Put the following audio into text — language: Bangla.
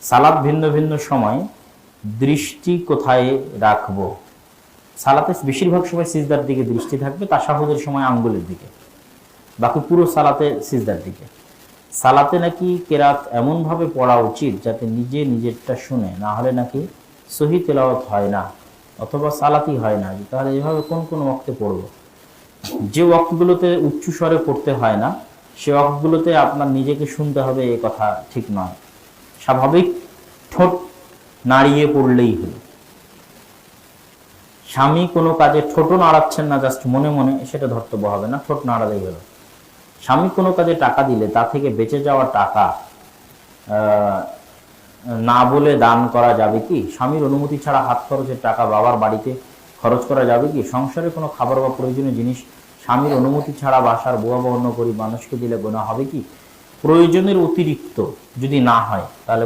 সালাত ভিন্ন ভিন্ন সময় দৃষ্টি কোথায় রাখবো? সালাতে বেশিরভাগ সময় সিজদার দিকে দৃষ্টি থাকবে, তাশাহুদের সময় আঙ্গুলের দিকে, বাকি পুরো সালাতে সিজদার দিকে। সালাতে নাকি কেরাত এমন ভাবে পড়া উচিত যাতে নিজে নিজেরটা শুনে, না হলে নাকি সহি তেলাওয়াত হয় না অথবা সালাতই হয় না। তাহলে এইভাবে কোন কোন ওয়াক্তে পড়বো? যে ওয়াক্তগুলোতে উচ্চ স্বরে পড়তে হয় না সে ওয়াক্তগুলোতে আপনার নিজেকে শুনতে হবে, এই কথা ঠিক নয়। স্বাভাবিক ঠোঁট নাড়িয়ে পড়লেই হলো। স্বামী কোনো কাজে ঠোঁটও নাড়াচ্ছেন না, জাস্ট মনে মনে, সেটা ধর্তব্য হবে না, ঠোঁট নাড়ালেই হলো। স্বামী কোনো কাজে টাকা দিলে তা থেকে বেঁচে যাওয়া টাকা না বলে দান করা যাবে কি? স্বামীর অনুমতি ছাড়া হাত খরচের টাকা বাবার বাড়িতে খরচ করা যাবে কি? সংসারে কোনো খাবার বা প্রয়োজনীয় জিনিস স্বামীর অনুমতি ছাড়া বাসার বুয়া বা অন্য গরিব মানুষকে দিলে গোনা হবে কি? প্রয়োজনের অতিরিক্ত যদি না হয় তাহলে